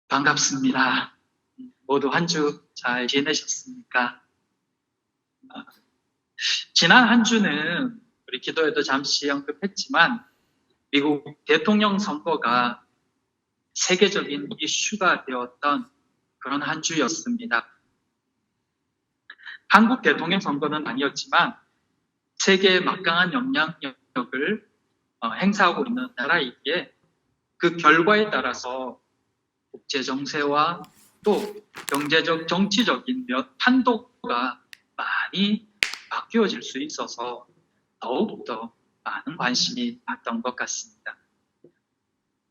반갑습니다. 모두 한 주 잘 지내셨습니까? 지난 한 주는 우리 기도에도 잠시 언급했지만 미국 대통령 선거가 세계적인 이슈가 되었던 그런 한 주였습니다. 한국 대통령 선거는 아니었지만 세계에 막강한 영향력을 행사하고 있는 나라이기에 그 결과에 따라서 국제 정세와 또 경제적, 정치적인 판도가 많이 바뀌어질 수 있어서 더욱더 많은 관심이 받던 것 같습니다.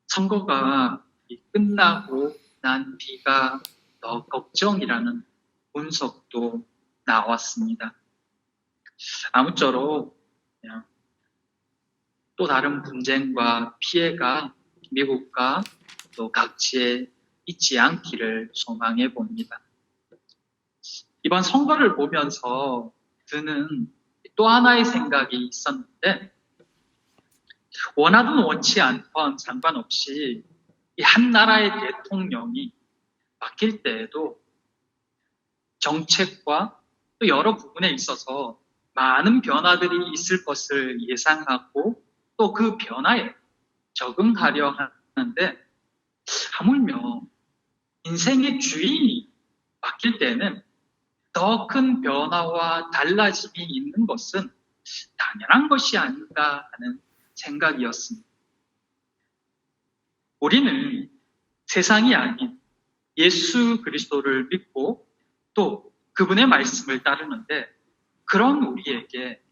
선거가 끝나고 난 뒤가 더 걱정이라는 분석도 나왔습니다. 아무쪼록 또 다른 분쟁과 피해가 미국과 또 각지에 있지 않기를 소망해 봅니다. 이번 선거를 보면서 드는 또 하나의 생각이 있었는데, 원하든 원치 않건 상관없이 이 한 나라의 대통령이 바뀔 때에도 정책과 또 여러 부분에 있어서 많은 변화들이 있을 것을 예상하고 또 그 변화에 적응하려 하는데, 하물며 인생의 주인이 바뀔 때는 더 큰 변화와 달라짐이 있는 것은 당연한 것이 아닌가 하는 생각이었습니다. 우리는 세상이 아닌 예수 그리스도를 믿고 또 그분의 말씀을 따르는데, 그런 우리에게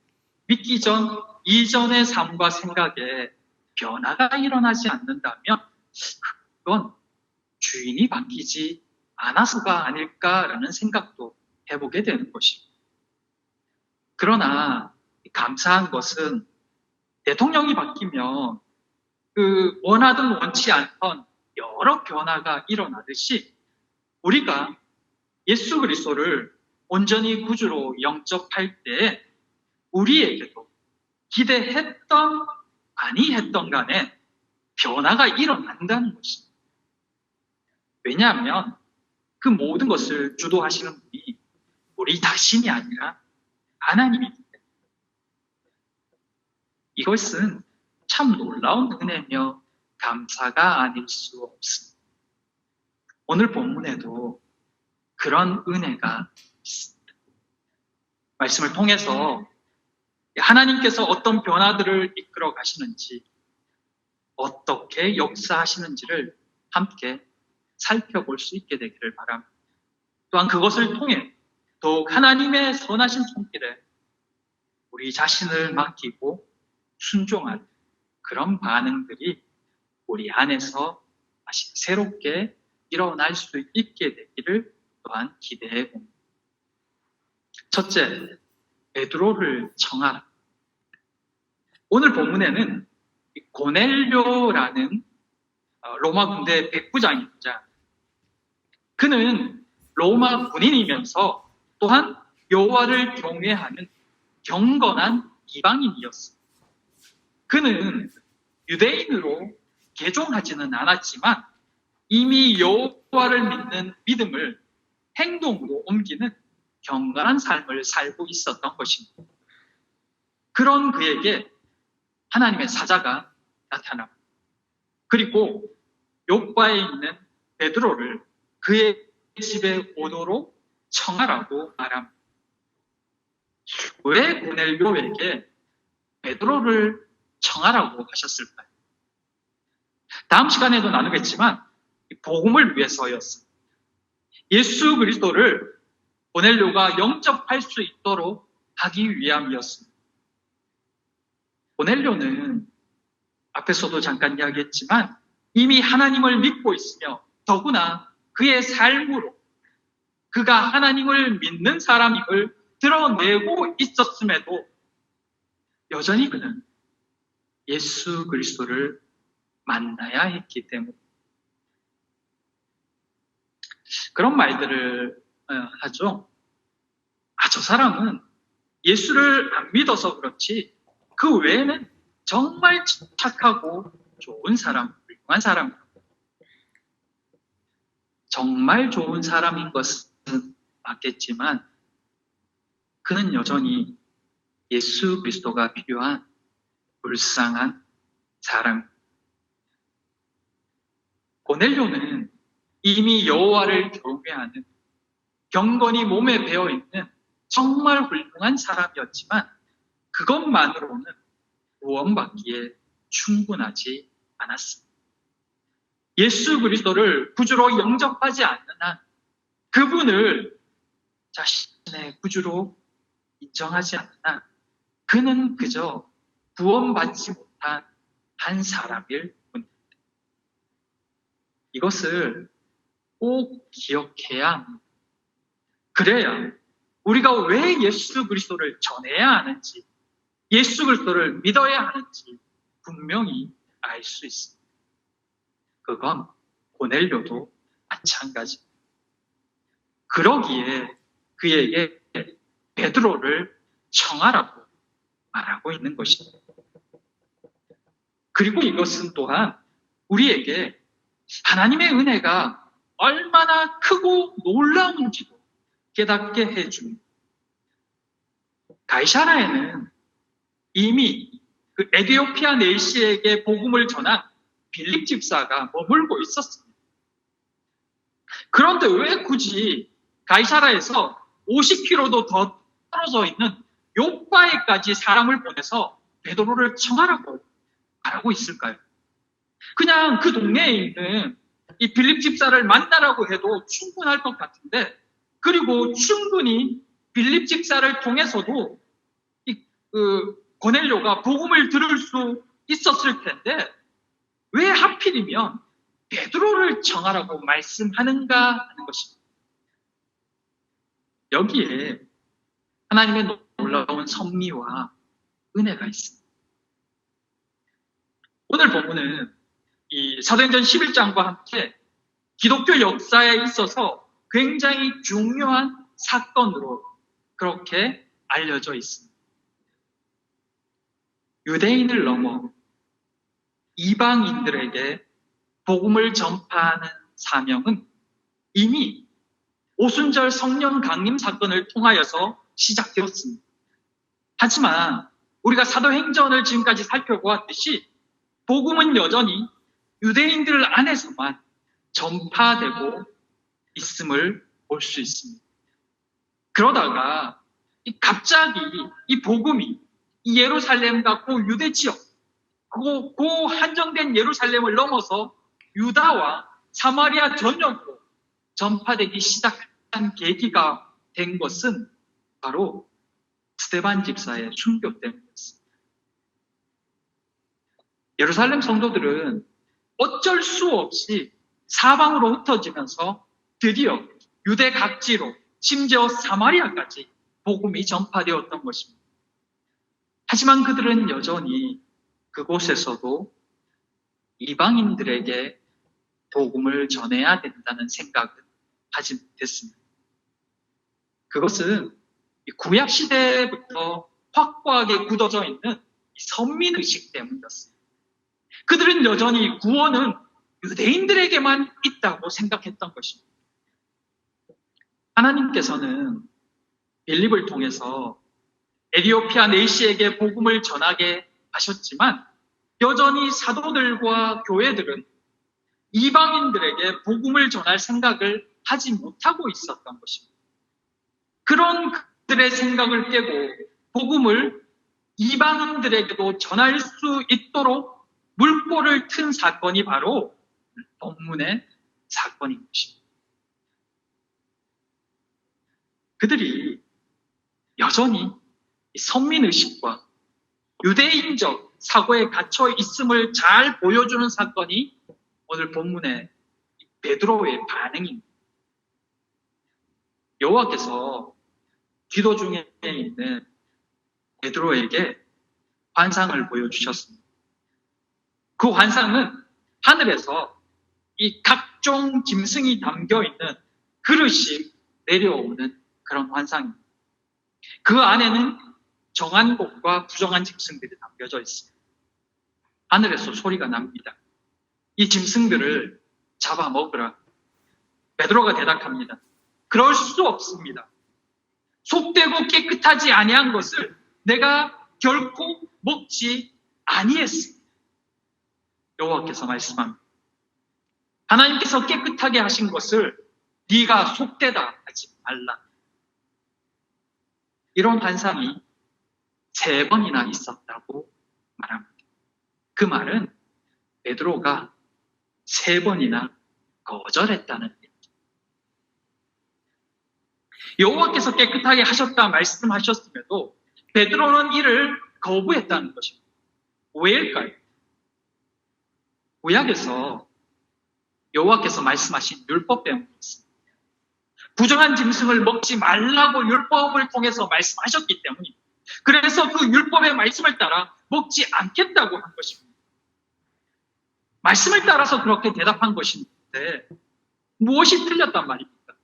믿기 전 이전의 삶과 생각에 변화가 일어나지 않는다면 그건 주인이 바뀌지 않아서가 아닐까라는 생각도 해보게 되는 것입니다. 그러나 감사한 것은 대통령이 바뀌면 원하든 원치 않던 여러 변화가 일어나듯이 우리가 예수 그리스도를 온전히 구주로 영접할 때 우리에게도 기대했던 아니했던 간에 변화가 일어난다는 것입니다. 왜냐하면 그 모든 것을 주도하시는 분이 우리 자신이 아니라 하나님이기 때문에. 이것은 참 놀라운 은혜며 감사가 아닐 수 없습니다. 오늘 본문에도 그런 은혜가 있습니다. 말씀을 통해서 하나님께서 어떤 변화들을 이끌어 가시는지, 어떻게 역사하시는지를 함께 살펴볼 수 있게 되기를 바랍니다. 또한 그것을 통해 더욱 하나님의 선하신 손길에 우리 자신을 맡기고 순종하는 그런 반응들이 우리 안에서 다시 새롭게 일어날 수 있게 되기를 또한 기대해 봅니다. 첫째, 베드로를 청하라. 오늘 본문에는 고넬료라는 로마 군대 백부장입니다. 그는 로마 군인이면서 또한 여호와를 경외하는 경건한 이방인이었습니다. 그는 유대인으로 개종하지는 않았지만 이미 여호와를 믿는 믿음을 행동으로 옮기는 경건한 삶을 살고 있었던 것입니다. 그런 그에게 하나님의 사자가 나타납니다. 그리고 요바에 있는 베드로를 그의 집에 오도록 청하라고 말합니다. 왜 고넬료에게 베드로를 청하라고 하셨을까요? 다음 시간에도 나누겠지만 복음을 위해서였습니다. 예수 그리스도를 고넬료가 영접할 수 있도록 하기 위함이었습니다. 고넬료는 앞에서도 잠깐 이야기했지만 이미 하나님을 믿고 있으며 더구나 그의 삶으로 그가 하나님을 믿는 사람임을 드러내고 있었음에도 여전히 그는 예수 그리스도를 만나야 했기 때문에 그런 말들을 하죠. 저 사람은 예수를 안 믿어서 그렇지 그 외에는 정말 착하고 좋은 사람, 훌륭한 사람. 정말 좋은 사람인 것은 맞겠지만 그는 여전히 예수 그리스도가 필요한 불쌍한 사람. 고넬료는 이미 여호와를 경외하는 경건이 몸에 배어있는 정말 훌륭한 사람이었지만 그것만으로는 구원받기에 충분하지 않았습니다. 예수 그리스도를 구주로 영접하지 않는 한 그분을 자신의 구주로 인정하지 않는 한 그는 그저 구원받지 못한 한 사람일 뿐입니다. 이것을 꼭 기억해야 합니다. 그래야 우리가 왜 예수 그리스도를 전해야 하는지, 예수 그리스도를 믿어야 하는지 분명히 알 수 있습니다. 그건 고넬료도 마찬가지입니다. 그러기에 그에게 베드로를 청하라고 말하고 있는 것입니다. 그리고 이것은 또한 우리에게 하나님의 은혜가 얼마나 크고 놀라운지도 깨닫게 해줍니다. 가이사라에는 이미 그 에디오피아 내시에게 복음을 전한 빌립 집사가 머물고 있었습니다. 그런데 왜 굳이 가이사라에서 50km도 더 떨어져 있는 요빠에까지 사람을 보내서 베드로를 청하라고 말하고 있을까요? 그냥 그 동네에 있는 이 빌립 집사를 만나라고 해도 충분할 것 같은데, 그리고 충분히 빌립 집사를 통해서도 고넬료가 복음을 들을 수 있었을 텐데 왜 하필이면 베드로를 청하라고 말씀하는가 하는 것입니다. 여기에 하나님의 놀라운 섭리와 은혜가 있습니다. 오늘 본문은 이 사도행전 11장과 함께 기독교 역사에 있어서 굉장히 중요한 사건으로 그렇게 알려져 있습니다. 유대인을 넘어 이방인들에게 복음을 전파하는 사명은 이미 오순절 성령 강림 사건을 통하여서 시작되었습니다. 하지만 우리가 사도행전을 지금까지 살펴보았듯이 복음은 여전히 유대인들 안에서만 전파되고 있음을 볼 수 있습니다. 그러다가 갑자기 이 복음이 이 예루살렘과 그 유대 지역, 그 한정된 예루살렘을 넘어서 유다와 사마리아 전역으로 전파되기 시작한 계기가 된 것은 바로 스데반 집사의 순교 때문이었습니다. 예루살렘 성도들은 어쩔 수 없이 사방으로 흩어지면서 드디어 유대 각지로 심지어 사마리아까지 복음이 전파되었던 것입니다. 하지만 그들은 여전히 그곳에서도 이방인들에게 복음을 전해야 된다는 생각은 하지 못했습니다. 그것은 구약 시대부터 확고하게 굳어져 있는 선민의식 때문이었습니다. 그들은 여전히 구원은 유대인들에게만 있다고 생각했던 것입니다. 하나님께서는 빌립을 통해서 에디오피아 내시에게 복음을 전하게 하셨지만 여전히 사도들과 교회들은 이방인들에게 복음을 전할 생각을 하지 못하고 있었던 것입니다. 그런 그들의 생각을 깨고 복음을 이방인들에게도 전할 수 있도록 물꼬를 튼 사건이 바로 본문의 사건인 것입니다. 그들이 여전히 선민의식과 유대인적 사고에 갇혀 있음을 잘 보여주는 사건이 오늘 본문의 베드로의 반응입니다. 여호와께서 기도 중에 있는 베드로에게 환상을 보여주셨습니다. 그 환상은 하늘에서 이 각종 짐승이 담겨있는 그릇이 내려오는 그런 환상입니다. 그 안에는 정한 곡과 부정한 짐승들이 담겨져 있습니다. 하늘에서 소리가 납니다. 이 짐승들을 잡아먹으라. 베드로가 대답합니다. 그럴 수 없습니다. 속되고 깨끗하지 아니한 것을 내가 결코 먹지 아니했습니다. 여호와께서 말씀합니다. 하나님께서 깨끗하게 하신 것을 네가 속되다 하지 말라. 이런 환상이 3번이나 있었다고 말합니다. 그 말은 베드로가 3번이나 거절했다는 얘기입니다. 여호와께서 깨끗하게 하셨다 말씀하셨음에도 베드로는 이를 거부했다는 것입니다. 왜일까요? 구약에서 여호와께서 말씀하신 율법 배움이 있습니다. 부정한 짐승을 먹지 말라고 율법을 통해서 말씀하셨기 때문입니다. 그래서 그 율법의 말씀을 따라 먹지 않겠다고 한 것입니다. 말씀을 따라서 그렇게 대답한 것인데 무엇이 틀렸단 말입니까?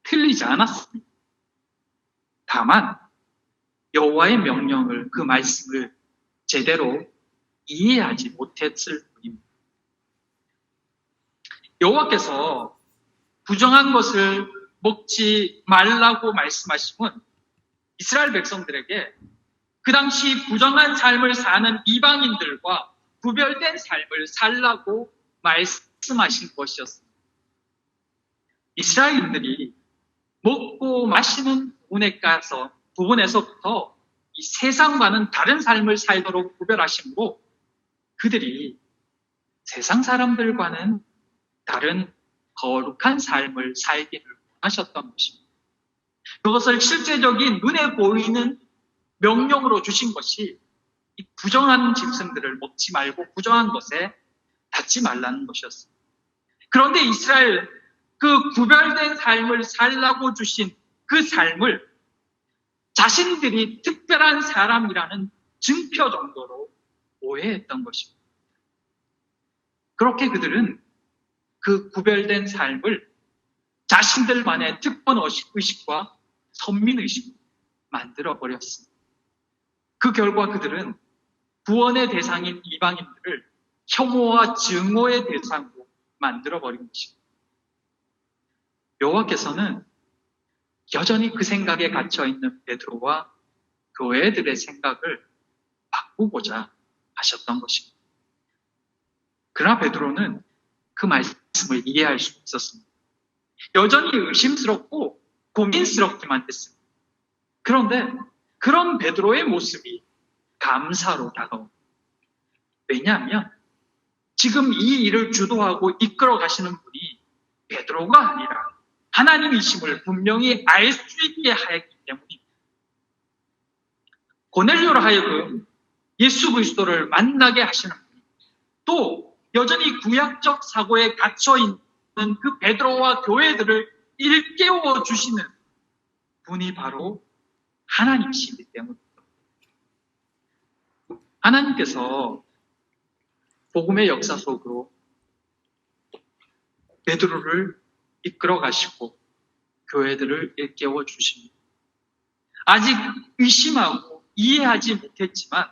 틀리지 않았습니다. 다만 여호와의 명령을, 그 말씀을 제대로 이해하지 못했을 뿐입니다. 여호와께서 부정한 것을 먹지 말라고 말씀하심은 이스라엘 백성들에게 그 당시 부정한 삶을 사는 이방인들과 구별된 삶을 살라고 말씀하신 것이었습니다. 이스라엘인들이 먹고 마시는 부분에서부터 이 세상과는 다른 삶을 살도록 구별하심으로 그들이 세상 사람들과는 다른 거룩한 삶을 살기를 원하셨던 것입니다. 그것을 실제적인 눈에 보이는 명령으로 주신 것이 이 부정한 짐승들을 먹지 말고 부정한 것에 닿지 말라는 것이었습니다. 그런데 이스라엘 그 구별된 삶을 살라고 주신 그 삶을 자신들이 특별한 사람이라는 증표 정도로 오해했던 것입니다. 그렇게 그들은 그 구별된 삶을 자신들만의 특권 의식과 선민의식으로 만들어버렸습니다. 그 결과 그들은 구원의 대상인 이방인들을 혐오와 증오의 대상으로 만들어버린 것입니다. 여호와께서는 여전히 그 생각에 갇혀있는 베드로와 교회들의 생각을 바꾸고자 하셨던 것입니다. 그러나 베드로는 그 말씀을 이해할 수 없었습니다. 여전히 의심스럽고 고민스럽기만 했습니다. 그런데 그런 베드로의 모습이 감사로 다가옵니다. 왜냐하면 지금 이 일을 주도하고 이끌어 가시는 분이 베드로가 아니라 하나님이심을 분명히 알 수 있게 하였기 때문입니다. 고넬료로 하여금 예수 그리스도를 만나게 하시는 분, 또 여전히 구약적 사고에 갇혀있는 그 베드로와 교회들을 일깨워 주시는 분이 바로 하나님이시기 때문입니다. 하나님께서 복음의 역사 속으로 베드로를 이끌어 가시고 교회들을 일깨워 주십니다. 아직 의심하고 이해하지 못했지만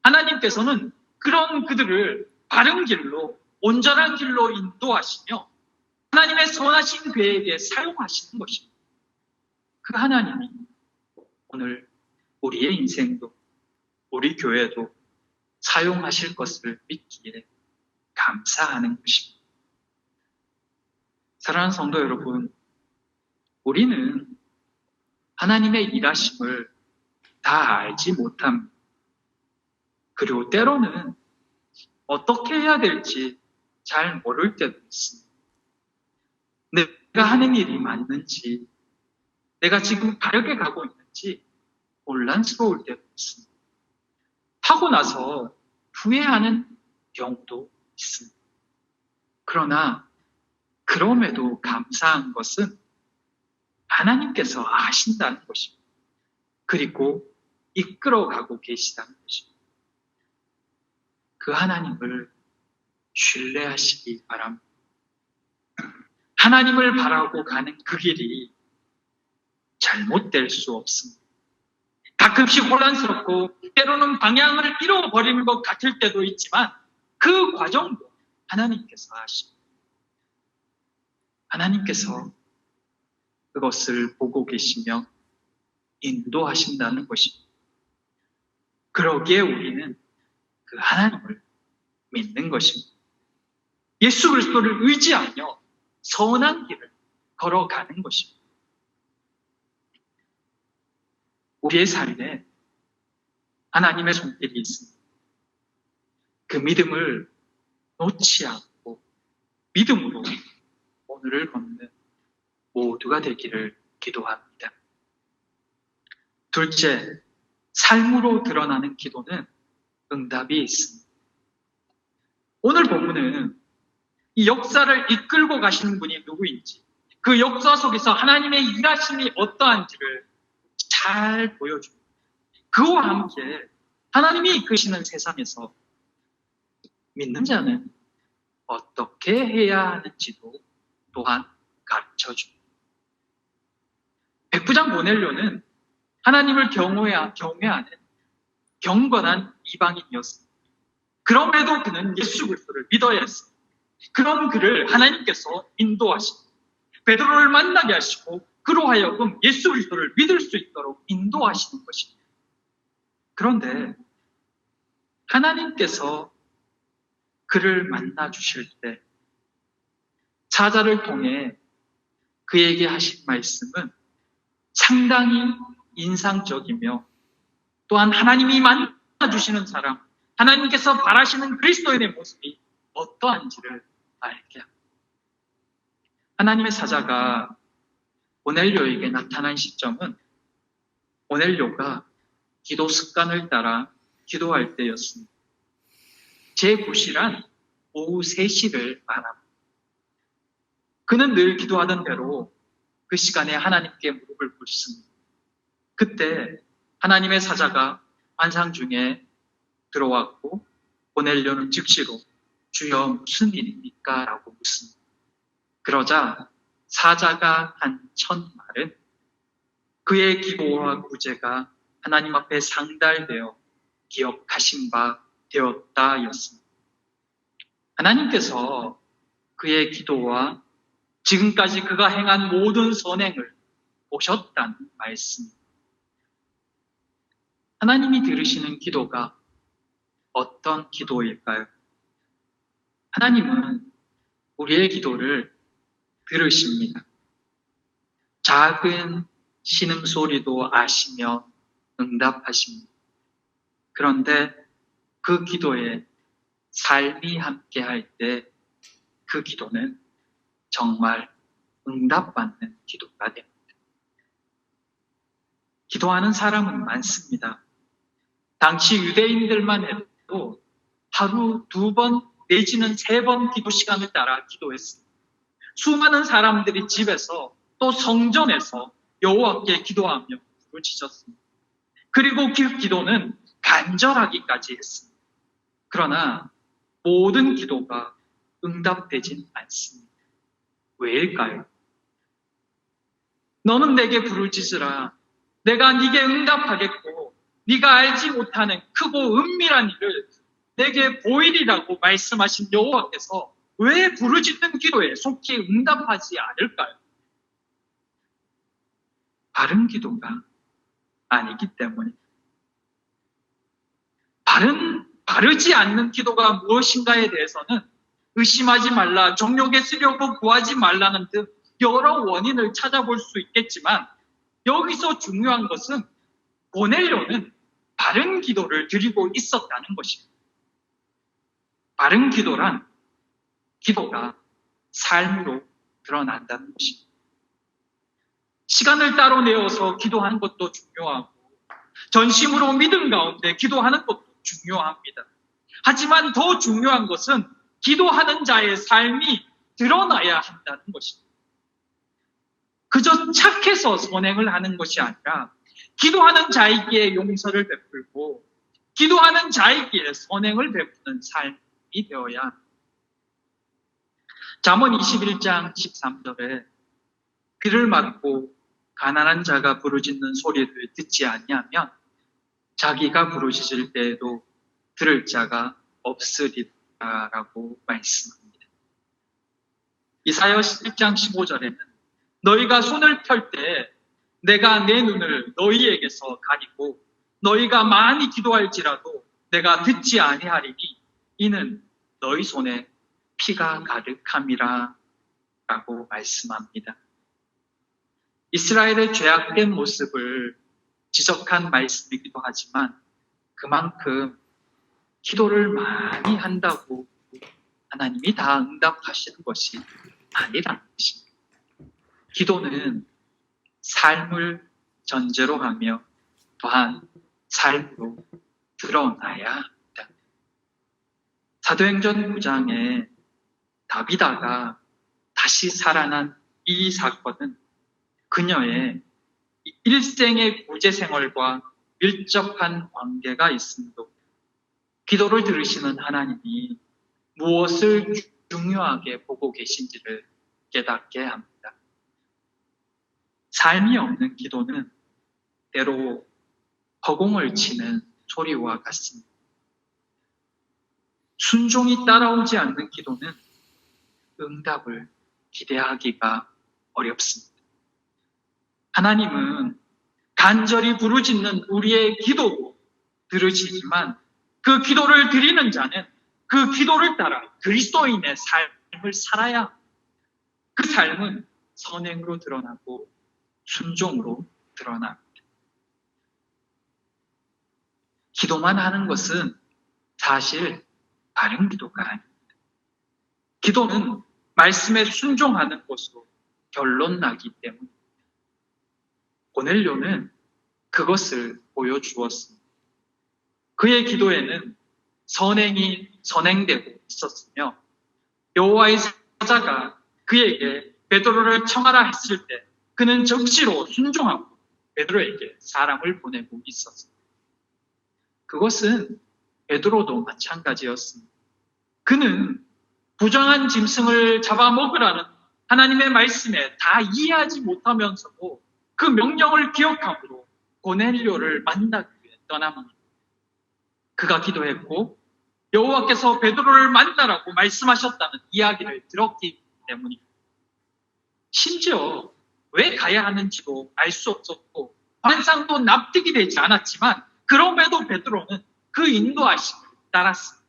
하나님께서는 그런 그들을 바른 길로, 온전한 길로 인도하시며 하나님의 선하신 계획에 사용하시는 것입니다. 그 하나님이 오늘 우리의 인생도 우리 교회도 사용하실 것을 믿기에 감사하는 것입니다. 사랑하는 성도 여러분, 우리는 하나님의 일하심을 다 알지 못합니다. 그리고 때로는 어떻게 해야 될지 잘 모를 때도 있습니다. 내가 하는 일이 맞는지, 내가 지금 바르게 가고 있는지 혼란스러울 때도 있습니다. 하고 나서 후회하는 경우도 있습니다. 그러나 그럼에도 감사한 것은 하나님께서 아신다는 것입니다. 그리고 이끌어가고 계시다는 것입니다. 그 하나님을 신뢰하시기 바랍니다. 하나님을 바라고 가는 그 길이 잘못될 수 없습니다. 가끔씩 혼란스럽고 때로는 방향을 잃어버리는 것 같을 때도 있지만 그 과정도 하나님께서 아십니다. 하나님께서 그것을 보고 계시며 인도하신다는 것입니다. 그러기에 우리는 그 하나님을 믿는 것입니다. 예수 그리스도를 의지하며 선한 길을 걸어가는 것입니다. 우리의 삶에 하나님의 손길이 있습니다. 그 믿음을 놓지 않고 믿음으로 오늘을 걷는 모두가 되기를 기도합니다. 둘째, 삶으로 드러나는 기도는 응답이 있습니다. 오늘 본문은 이 역사를 이끌고 가시는 분이 누구인지, 그 역사 속에서 하나님의 일하심이 어떠한지를 잘 보여줍니다. 그와 함께 하나님이 이끄시는 세상에서 믿는 자는 어떻게 해야 하는지도 또한 가르쳐줍니다. 백부장 고넬료는 하나님을 경외하는 경건한 이방인이었습니다. 그럼에도 그는 예수 그리스도를 믿어야 했습니다. 그런 그를 하나님께서 인도하시고 베드로를 만나게 하시고 그로 하여금 예수 그리스도를 믿을 수 있도록 인도하시는 것입니다. 그런데 하나님께서 그를 만나 주실 때 사자를 통해 그에게 하신 말씀은 상당히 인상적이며 또한 하나님이 만나 주시는 사람, 하나님께서 바라시는 그리스도인의 모습이 어떠한지를 알게 합니다. 하나님의 사자가 고넬료에게 나타난 시점은 고넬료가 기도 습관을 따라 기도할 때였습니다. 제9시란 오후 3시를 말합니다. 그는 늘 기도하던 대로 그 시간에 하나님께 무릎을 꿇습니다. 그때 하나님의 사자가 환상 중에 들어왔고 고넬료는 즉시로 주여 무슨 일입니까? 라고 묻습니다. 그러자 사자가 한 첫 말은 그의 기도와 구제가 하나님 앞에 상달되어 기억하신 바 되었다였습니다. 하나님께서 그의 기도와 지금까지 그가 행한 모든 선행을 보셨다는 말씀입니다. 하나님이 들으시는 기도가 어떤 기도일까요? 하나님은 우리의 기도를 들으십니다. 작은 신음소리도 아시며 응답하십니다. 그런데 그 기도에 삶이 함께할 때 그 기도는 정말 응답받는 기도가 됩니다. 기도하는 사람은 많습니다. 당시 유대인들만 해도 하루 2번 내지는 3번 기도 시간을 따라 기도했습니다. 수많은 사람들이 집에서 또 성전에서 여호와께 기도하며 부르짖었습니다. 그리고 그 기도는 간절하기까지 했습니다. 그러나 모든 기도가 응답되진 않습니다. 왜일까요? 너는 내게 부르짖으라. 내가 네게 응답하겠고 네가 알지 못하는 크고 은밀한 일을 내게 보이리라고 말씀하신 여호와께서 왜 부르짖는 기도에 속히 응답하지 않을까요? 바른 기도가 아니기 때문에. 바르지 않는 기도가 무엇인가에 대해서는 의심하지 말라, 정욕에 쓰려고 구하지 말라는 등 여러 원인을 찾아볼 수 있겠지만 여기서 중요한 것은 고넬료는 바른 기도를 드리고 있었다는 것입니다. 바른 기도란 기도가 삶으로 드러난다는 것입니다. 시간을 따로 내어서 기도하는 것도 중요하고 전심으로 믿음 가운데 기도하는 것도 중요합니다. 하지만 더 중요한 것은 기도하는 자의 삶이 드러나야 한다는 것입니다. 그저 착해서 선행을 하는 것이 아니라 기도하는 자에게 용서를 베풀고 기도하는 자에게 선행을 베푸는 삶이 되어야 합니다. 잠언 21장 13절에 귀를 막고 가난한 자가 부르짖는 소리를 듣지 아니하면 자기가 부르짖을 때에도 들을 자가 없으리라라고 말씀합니다. 이사야 1장 15절에는 너희가 손을 펼 때 내가 내 눈을 너희에게서 가리고 너희가 많이 기도할지라도 내가 듣지 아니하리니 이는 너희 손에 피가 가득함이라 라고 말씀합니다. 이스라엘의 죄악된 모습을 지적한 말씀이기도 하지만 그만큼 기도를 많이 한다고 하나님이 다 응답하시는 것이 아니라는 것입니다. 기도는 삶을 전제로 하며 또한 삶으로 드러나야 합니다. 사도행전 9장에 다비다가 다시 살아난 이 사건은 그녀의 일생의 구제 생활과 밀접한 관계가 있음도 기도를 들으시는 하나님이 무엇을 중요하게 보고 계신지를 깨닫게 합니다. 삶이 없는 기도는 때로 허공을 치는 소리와 같습니다. 순종이 따라오지 않는 기도는 응답을 기대하기가 어렵습니다. 하나님은 간절히 부르짖는 우리의 기도도 들으시지만 그 기도를 드리는 자는 그 기도를 따라 그리스도인의 삶을 살아야 합니다. 그 삶은 선행으로 드러나고 순종으로 드러납니다. 기도만 하는 것은 사실 바른 기도가 아닙니다. 기도는 말씀에 순종하는 것으로 결론 나기 때문입니다. 고넬료는 그것을 보여주었습니다. 그의 기도에는 선행이 선행되고 있었으며 여호와의 사자가 그에게 베드로를 청하라 했을 때 그는 즉시로 순종하고 베드로에게 사람을 보내고 있었습니다. 그것은 베드로도 마찬가지였습니다. 그는 부정한 짐승을 잡아먹으라는 하나님의 말씀에 다 이해하지 못하면서도 그 명령을 기억함으로 고넬료를 만나기 위해 떠납니다. 그가 기도했고 여호와께서 베드로를 만나라고 말씀하셨다는 이야기를 들었기 때문입니다. 심지어 왜 가야 하는지도 알 수 없었고 환상도 납득이 되지 않았지만 그럼에도 베드로는 그 인도하심을 따랐습니다.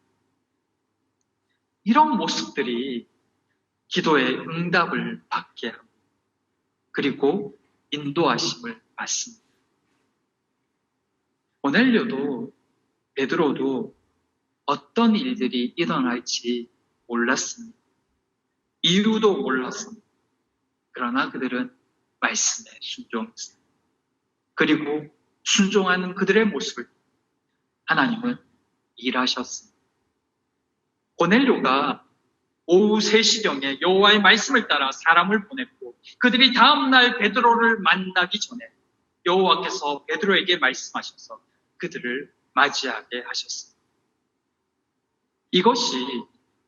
이런 모습들이 기도의 응답을 받게 합니다. 그리고 인도하심을 받습니다. 고넬료도 베드로도 어떤 일들이 일어날지 몰랐습니다. 이유도 몰랐습니다. 그러나 그들은 말씀에 순종했습니다. 그리고 순종하는 그들의 모습을 하나님은 일하셨습니다. 고넬료가 오후 3시경에 여호와의 말씀을 따라 사람을 보냈고 그들이 다음날 베드로를 만나기 전에 여호와께서 베드로에게 말씀하셔서 그들을 맞이하게 하셨습니다. 이것이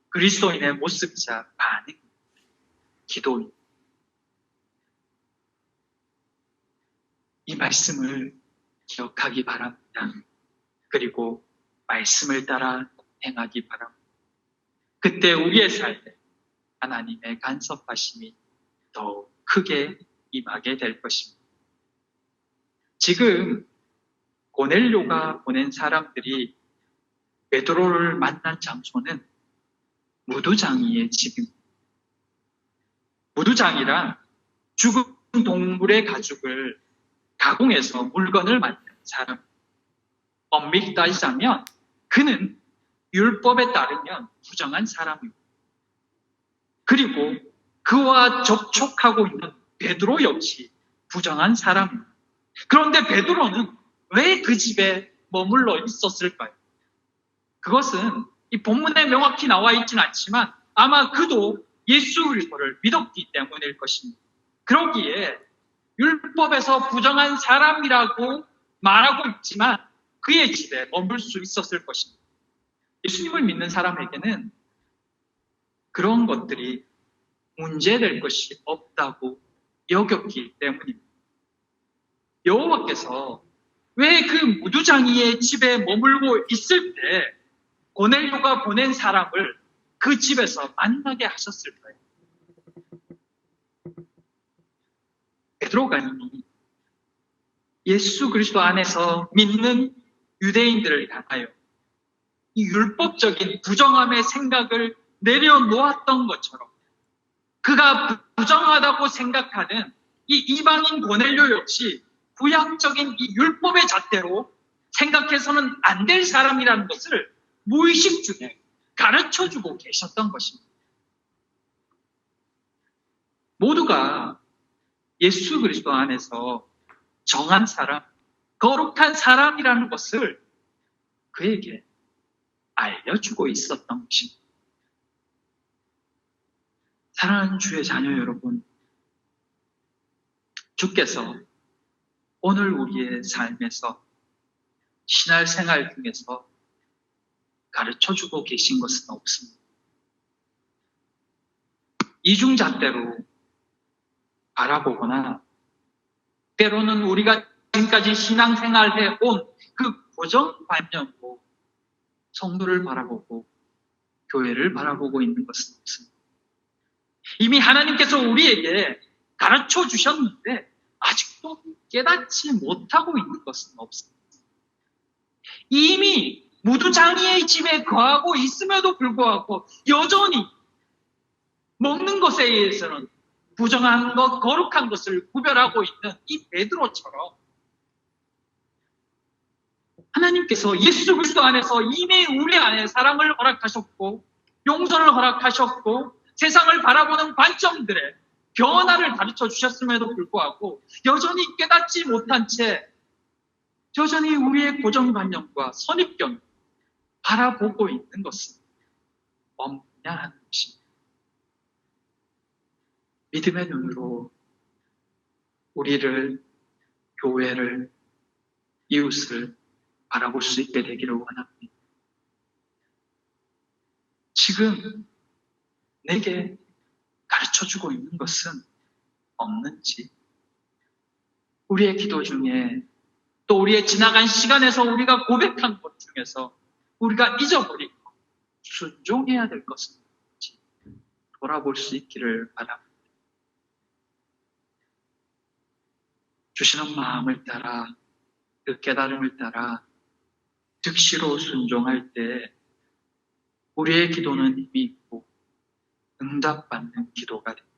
그리스도인의 모습이자 반응입니다. 기도입니다. 이 말씀을 기억하기 바랍니다. 그리고 말씀을 따라 행하기 바랍니다. 그때 우리의 삶에 하나님의 간섭하심이 더욱 크게 임하게 될 것입니다. 지금 고넬료가 보낸 사람들이 베드로를 만난 장소는 무두장이의 집입니다. 무두장이란 죽은 동물의 가죽을 가공해서 물건을 만드는 사람. 엄밀히 따지자면 그는 율법에 따르면 부정한 사람입니다. 그리고 그와 접촉하고 있는 베드로 역시 부정한 사람입니다. 그런데 베드로는 왜 그 집에 머물러 있었을까요? 그것은 이 본문에 명확히 나와 있지는 않지만 아마 그도 예수 그리스도를 믿었기 때문일 것입니다. 그러기에 율법에서 부정한 사람이라고 말하고 있지만 그의 집에 머물 수 있었을 것입니다. 예수님을 믿는 사람에게는 그런 것들이 문제될 것이 없다고 여겼기 때문입니다. 여호와께서 왜 그 무두장이의 집에 머물고 있을 때 고넬료가 보낸 사람을 그 집에서 만나게 하셨을까요? 베드로가 이미 예수 그리스도 안에서 믿는 유대인들을 향하여 이 율법적인 부정함의 생각을 내려놓았던 것처럼 그가 부정하다고 생각하는 이 이방인 고넬료 역시 구약적인 이 율법의 잣대로 생각해서는 안 될 사람이라는 것을 무의식 중에 가르쳐주고 계셨던 것입니다. 모두가 예수 그리스도 안에서 정한 사람, 거룩한 사람이라는 것을 그에게 알려주고 있었던 것입니다. 사랑하는 주의 자녀 여러분, 주께서 오늘 우리의 삶에서 신앙생활 중에서 가르쳐주고 계신 것은 없습니다. 이중잣대로 바라보거나 때로는 우리가 지금까지 신앙생활해 온 그 고정관념으로 성도를 바라보고 교회를 바라보고 있는 것은 없습니다. 이미 하나님께서 우리에게 가르쳐 주셨는데 아직도 깨닫지 못하고 있는 것은 없습니다. 이미 무두장이의 집에 거하고 있음에도 불구하고 여전히 먹는 것에 의해서는 부정한 것, 거룩한 것을 구별하고 있는 이 베드로처럼 하나님께서 예수 그리스도 안에서 이미 우리 안에 사랑을 허락하셨고 용서를 허락하셨고 세상을 바라보는 관점들의 변화를 가르쳐 주셨음에도 불구하고 여전히 깨닫지 못한 채 여전히 우리의 고정관념과 선입견을 바라보고 있는 것은 없냐 하는 것입니다. 믿음의 눈으로 우리를, 교회를, 이웃을 바라볼 수 있게 되기를 원합니다. 지금 내게 가르쳐주고 있는 것은 없는지, 우리의 기도 중에 또 우리의 지나간 시간에서 우리가 고백한 것 중에서 우리가 잊어버리고 순종해야 될 것은 뭔지 돌아볼 수 있기를 바랍니다. 주시는 마음을 따라, 그 깨달음을 따라 즉시로 순종할 때 우리의 기도는 힘이 있고 응답받는 기도가 됩니다.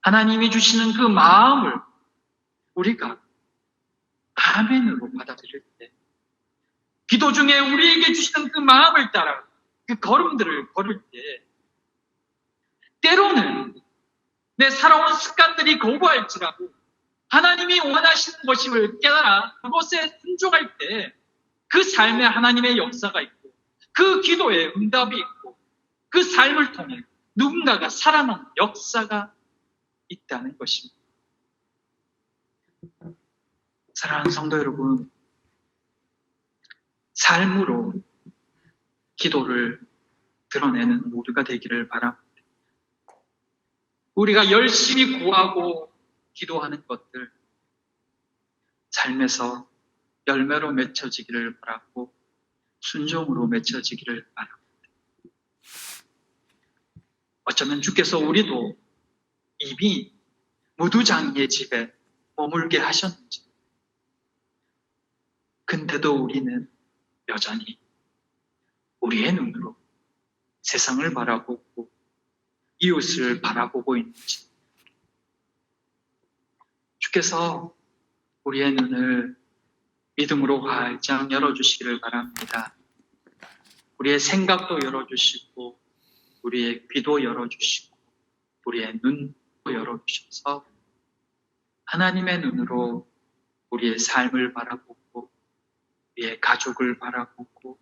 하나님이 주시는 그 마음을 우리가 아멘으로 받아들일 때, 기도 중에 우리에게 주시는 그 마음을 따라 그 걸음들을 걸을 때, 때로는 내 살아온 습관들이 거부할지라도 하나님이 원하시는 것임을 깨달아 그것에 순종할 때 그 삶에 하나님의 역사가 있고 그 기도에 응답이 있고 그 삶을 통해 누군가가 살아나는 역사가 있다는 것입니다. 사랑하는 성도 여러분, 삶으로 기도를 드러내는 모두가 되기를 바랍니다. 우리가 열심히 구하고 기도하는 것들, 삶에서 열매로 맺혀지기를 바라고 순종으로 맺혀지기를 바랍니다. 어쩌면 주께서 우리도 이미 무두장이의 집에 머물게 하셨는지, 근데도 우리는 여전히 우리의 눈으로 세상을 바라보고 이웃을 바라보고 있는지, 주께서 우리의 눈을 믿음으로 활짝 열어주시기를 바랍니다. 우리의 생각도 열어주시고 우리의 귀도 열어주시고 우리의 눈도 열어주셔서 하나님의 눈으로 우리의 삶을 바라보고 우리의 가족을 바라보고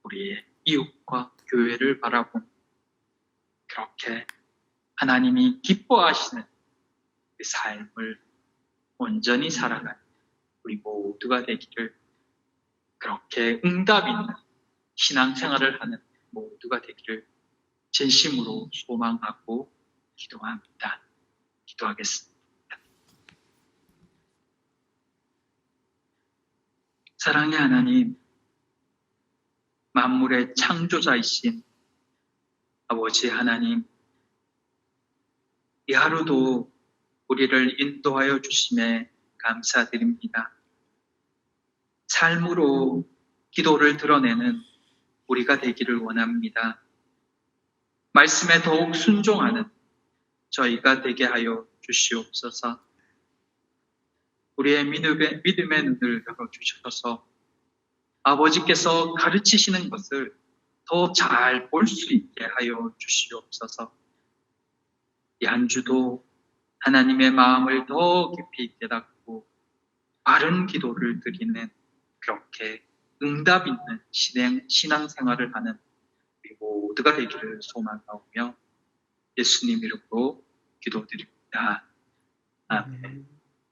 우리의 이웃과 교회를 바라보고 그렇게 하나님이 기뻐하시는 그 삶을 온전히 살아가는 우리 모두가 되기를, 그렇게 응답 있는 신앙생활을 하는 모두가 되기를 진심으로 소망하고 기도합니다. 기도하겠습니다. 사랑의 하나님, 만물의 창조자이신 아버지 하나님, 이 하루도 우리를 인도하여 주심에 감사드립니다. 삶으로 기도를 드러내는 우리가 되기를 원합니다. 말씀에 더욱 순종하는 저희가 되게 하여 주시옵소서. 우리의 믿음의 눈을 열어주셔서 아버지께서 가르치시는 것을 더 잘 볼 수 있게 하여 주시옵소서. 이 한 주도 하나님의 마음을 더 깊이 깨닫고 바른 기도를 드리는 그렇게 응답 있는 신앙생활을 하는 우리 모두가 되기를 소망하오며 예수님 이름으로 기도드립니다. 아멘.